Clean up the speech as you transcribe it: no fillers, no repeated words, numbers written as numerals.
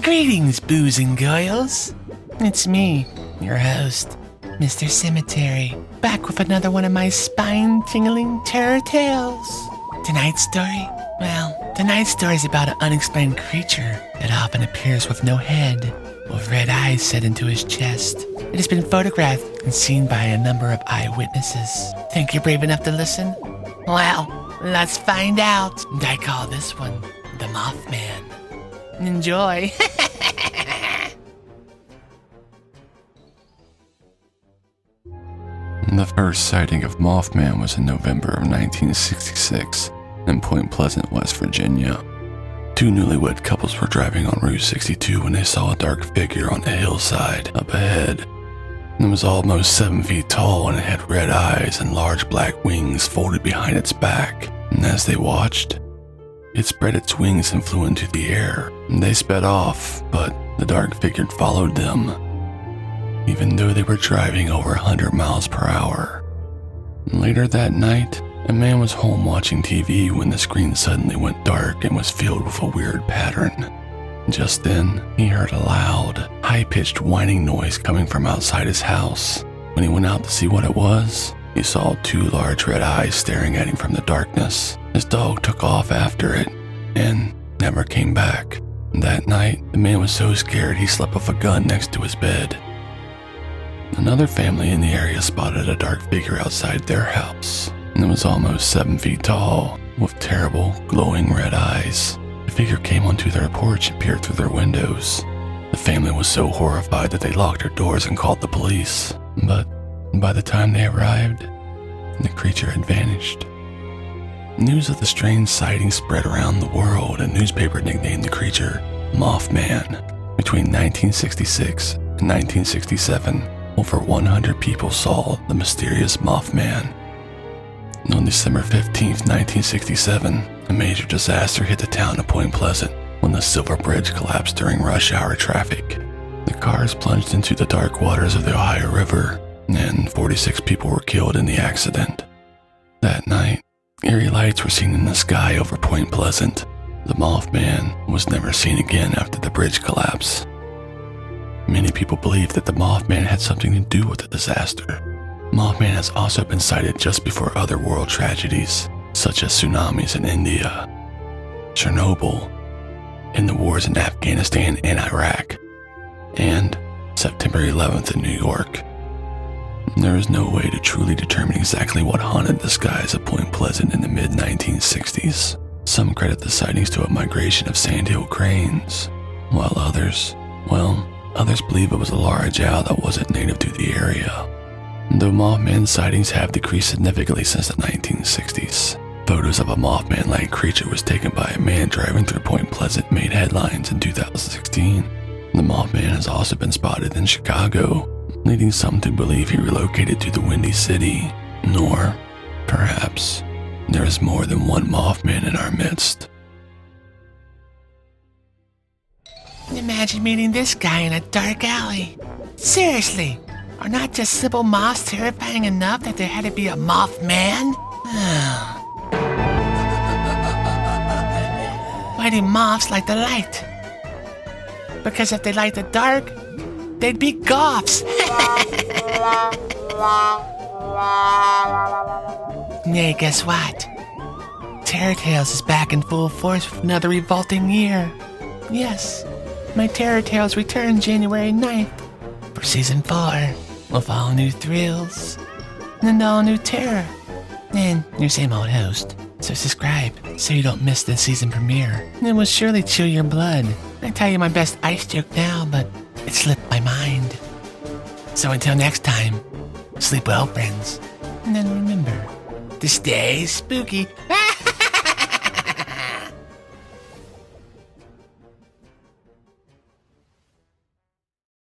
Greetings, boos and girls. It's me, your host, Mr. Cemetery, back with another one of my spine-tingling terror tales. Tonight's story? Well, tonight's story is about an unexplained creature that often appears with no head, with red eyes set into his chest. It has been photographed and seen by a number of eyewitnesses. Think you're brave enough to listen? Well, let's find out. And I call this one the Mothman. Enjoy. The first sighting of Mothman was in November of 1966 in Point Pleasant, West Virginia. Two newlywed couples were driving on Route 62 when they saw a dark figure on the hillside up ahead. It was almost 7 feet tall and it had red eyes and large black wings folded behind its back. And as they watched, it spread its wings and flew into the air. They sped off, but the dark figure followed them, even though they were driving over 100 miles per hour. Later that night, a man was home watching TV when the screen suddenly went dark and was filled with a weird pattern. Just then, he heard a loud, high-pitched whining noise coming from outside his house. When he went out to see what it was, he saw two large red eyes staring at him from the darkness. His dog took off after it and never came back. That night, the man was so scared he slept with a gun next to his bed. Another family in the area spotted a dark figure outside their house. It was almost 7 feet tall, with terrible, glowing red eyes. The figure came onto their porch and peered through their windows. The family was so horrified that they locked their doors and called the police. But by the time they arrived, the creature had vanished. News of the strange sighting spread around the world. A newspaper nicknamed the creature Mothman. Between 1966 and 1967, over 100 people saw the mysterious Mothman. On December 15th, 1967, a major disaster hit the town of Point Pleasant when the Silver Bridge collapsed during rush hour traffic. The cars plunged into the dark waters of the Ohio River, and 46 people were killed in the accident. That night, eerie lights were seen in the sky over Point Pleasant. The Mothman was never seen again after the bridge collapse. Many people believe that the Mothman had something to do with the disaster. Mothman has also been sighted just before other world tragedies, such as tsunamis in India, Chernobyl, and the wars in Afghanistan and Iraq, and September 11th in New York. There is no way to truly determine exactly what haunted the skies of Point Pleasant in the mid-1960s. Some credit the sightings to a migration of sandhill cranes, while others believe it was a large owl that wasn't native to the area. Though Mothman sightings have decreased significantly since the 1960s, photos of a Mothman-like creature was taken by a man driving through Point Pleasant made headlines in 2016. The Mothman has also been spotted in Chicago, leading some to believe he relocated to the Windy City. Nor, perhaps, there is more than one Mothman in our midst. Imagine meeting this guy in a dark alley. Seriously, are not just simple moths terrifying enough that there had to be a Mothman? Why do moths like the light? Because if they like the dark, they'd be goths. Hey, guess what? Terror Tales is back in full force with another revolting year. Yes, my Terror Tales return January 9th for Season 4, with all new thrills and all new terror, and your same old host. So subscribe so you don't miss the season premiere. It will surely chill your blood. I tell you my best ice joke now, but it slipped my mind. So until next time, sleep well, friends. And then remember to stay spooky.